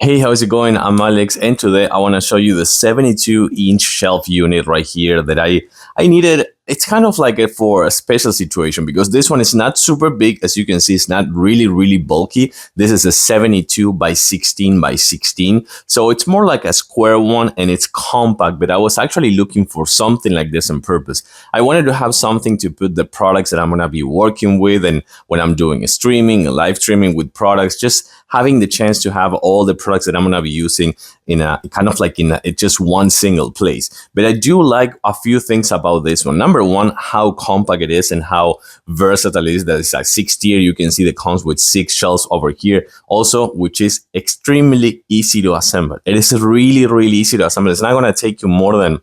Hey, how's it going? I'm Alex, and today I want to show you the 72-inch shelf unit right here that I needed. It's kind of like for a special situation because this one is not super big. As you can see, it's not really bulky. This is a 72 by 16 by 16. So it's more like a square one and it's compact, but I was actually looking for something like this on purpose. I wanted to have something to put the products that I'm going to be working with, and when I'm doing streaming, live streaming with products, just having the chance to have all the products that I'm going to be using in a kind of like in just one single place. But I do like a few things about this one. Number one, how compact it is and how versatile it is. That it's a 6-tier. You can see that comes with 6 shelves over here also, which is extremely easy to assemble. It is really easy to assemble. It's not going to take you more than,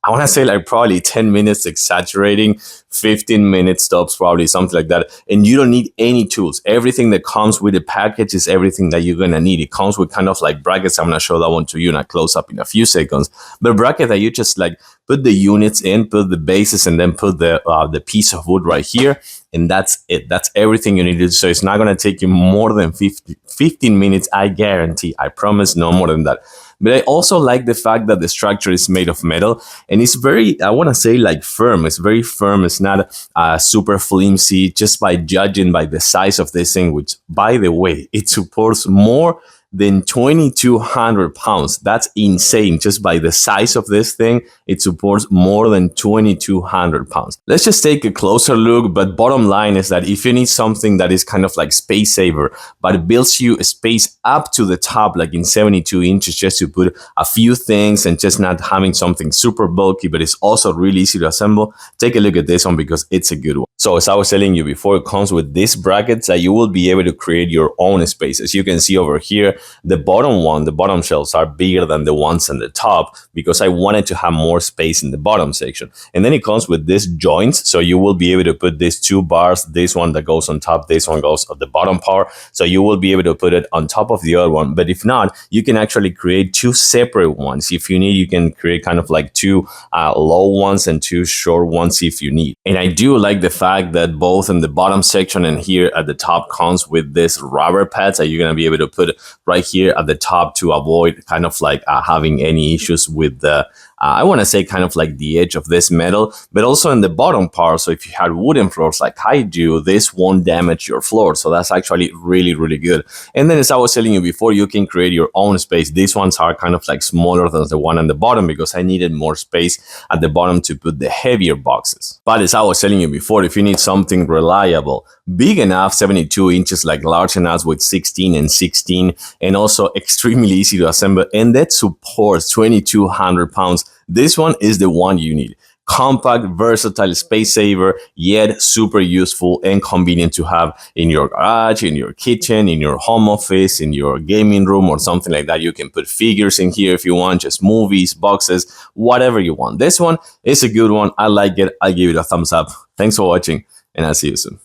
I want to say, like probably 10 minutes, exaggerating, 15 minutes tops, probably something like that. And you don't need any tools. Everything that comes with the package is everything that you're going to need. It comes with kind of like brackets. I'm going to show that one to you in a close up in a few seconds. But bracket that you just like put the units in, put the bases, and then put the piece of wood right here. And that's it. That's everything you need to do. So it's not going to take you more than 15 minutes. I guarantee. I promise, no more than that. But I also like the fact that the structure is made of metal and it's very, I want to say, like firm. It's very firm. It's not super flimsy, just by judging by the size of this thing, which, by the way, it supports more than 2,200 pounds. That's insane. Just by the size of this thing, it supports more than 2,200 pounds. Let's just take a closer look. But bottom line is that if you need something that is kind of like space saver, but it builds you a space up to the top, like in 72 inches, just to put a few things and just not having something super bulky, but it's also really easy to assemble, take a look at this one because it's a good one. So as I was telling you before, it comes with these brackets that you will be able to create your own space. As you can see over here, the bottom shelves are bigger than the ones on the top because I wanted to have more space in the bottom section. And then it comes with these joints, so you will be able to put these 2 bars, this one that goes on top, this one goes at the bottom part, so you will be able to put it on top of the other one. But if not, you can actually create 2 separate ones. If you need, you can create kind of like 2 low ones and 2 short ones if you need. And I do like the fact that both in the bottom section and here at the top comes with this rubber pads that you're going to be able to put right here at the top to avoid kind of like having any issues with the I want to say kind of like the edge of this metal, but also in the bottom part. So if you had wooden floors like I do, this won't damage your floor. So that's actually really good. And then, as I was telling you before, you can create your own space. These ones are kind of like smaller than the one on the bottom because I needed more space at the bottom to put the heavier boxes. But as I was telling you before, if you need something reliable, big enough, 72 inches, like large enough with 16 and 16, and also extremely easy to assemble, and that supports 2,200 pounds. This one is the one you need. Compact, versatile, space saver, yet super useful and convenient to have in your garage, in your kitchen, in your home office, in your gaming room or something like that. You can put figures in here if you want, just movies, boxes, whatever you want. This one is a good one. I like it. I give it a thumbs up. Thanks for watching, and I'll see you soon.